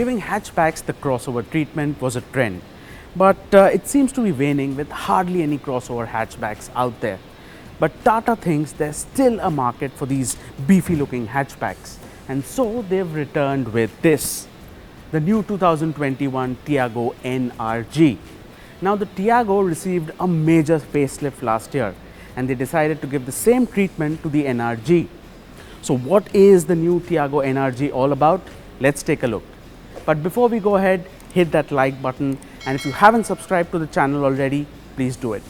Giving hatchbacks the crossover treatment was a trend, but it seems to be waning with hardly any crossover hatchbacks out there. But Tata thinks there's still a market for these beefy looking hatchbacks, and so they've returned with this, the new 2021 Tiago NRG. Now the Tiago received a major facelift last year, and they decided to give the same treatment to the NRG. So what is the new Tiago NRG all about? Let's take a look. But before we go ahead, hit that like button, and if you haven't subscribed to the channel already, please do it.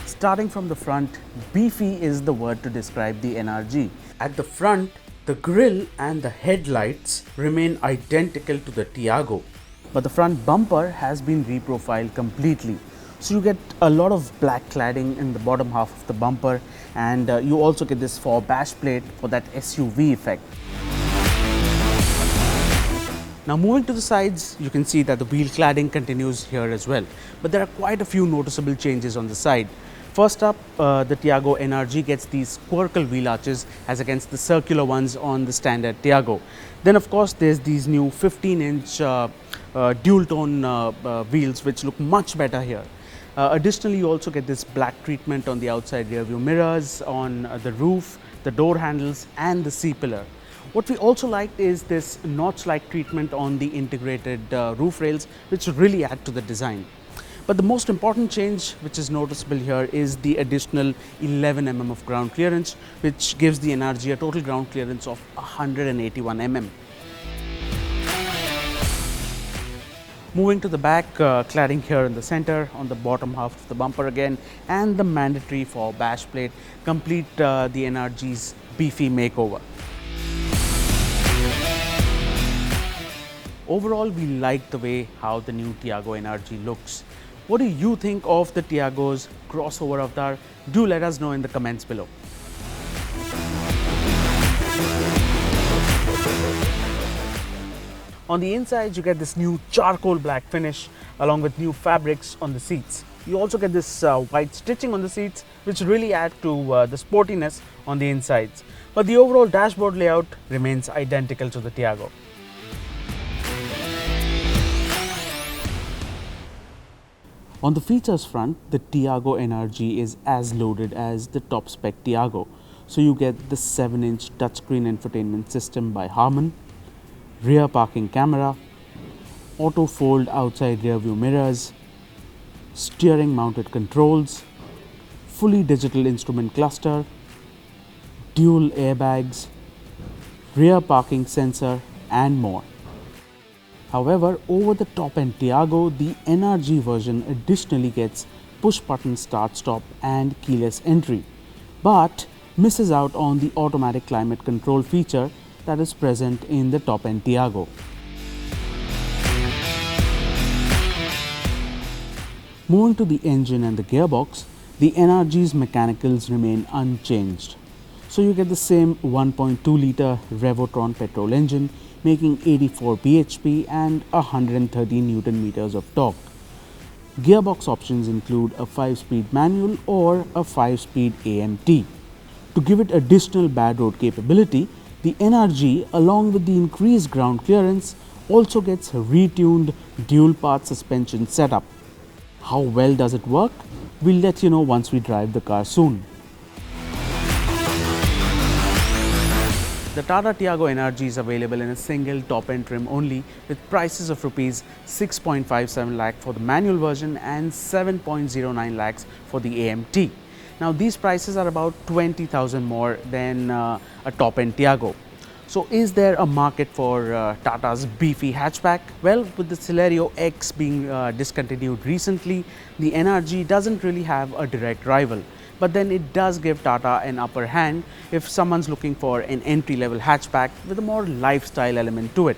Starting from the front, beefy is the word to describe the NRG. At the front, the grille and the headlights remain identical to the Tiago, but the front bumper has been reprofiled completely. So you get a lot of black cladding in the bottom half of the bumper, and you also get this faux bash plate for that SUV effect. Now moving to the sides, you can see that the wheel cladding continues here as well, but there are quite a few noticeable changes on the side. First up, the Tiago NRG gets these Squircle wheel arches as against the circular ones on the standard Tiago. Then of course there's these new 15-inch dual tone wheels which look much better here. Additionally, you also get this black treatment on the outside rear view mirrors, on the roof, the door handles and the C-pillar. What we also liked is this notch-like treatment on the integrated roof rails, which really add to the design. But the most important change which is noticeable here is the additional 11 mm of ground clearance, which gives the NRG a total ground clearance of 181 mm. Moving to the back, cladding here in the center, on the bottom half of the bumper again, and the mandatory for bash plate complete the NRG's beefy makeover. Overall, we like the way how the new Tiago NRG looks. What do you think of the Tiago's crossover avatar? Do let us know in the comments below. On the inside, you get this new charcoal black finish along with new fabrics on the seats. You also get this white stitching on the seats, which really add to the sportiness on the insides. But the overall dashboard layout remains identical to the Tiago. On the features front, the Tiago NRG is as loaded as the top spec Tiago. So you get the 7-inch touchscreen infotainment system by Harman, rear parking camera, auto fold outside rear view mirrors, steering mounted controls, fully digital instrument cluster, dual airbags, rear parking sensor and more. However, over the top end Tiago, the NRG version additionally gets push button start stop and keyless entry, but misses out on the automatic climate control feature that is present in the top end Tiago. Moving to the engine and the gearbox, the NRG's mechanicals remain unchanged. So you get the same 1.2 litre Revotron petrol engine making 84 bhp and 113 Newton meters of torque. Gearbox options include a 5-speed manual or a 5-speed AMT. To give it additional bad road capability, the NRG, along with the increased ground clearance, also gets a retuned dual-path suspension setup. How well does it work? We'll let you know once we drive the car soon. The Tata Tiago NRG is available in a single top-end trim only, with prices of Rs 6.57 lakh for the manual version and 7.09 lakhs for the AMT. Now these prices are about 20,000 more than a top-end Tiago. So is there a market for Tata's beefy hatchback? Well, with the Celerio X being discontinued recently, the NRG doesn't really have a direct rival. But then it does give Tata an upper hand if someone's looking for an entry-level hatchback with a more lifestyle element to it.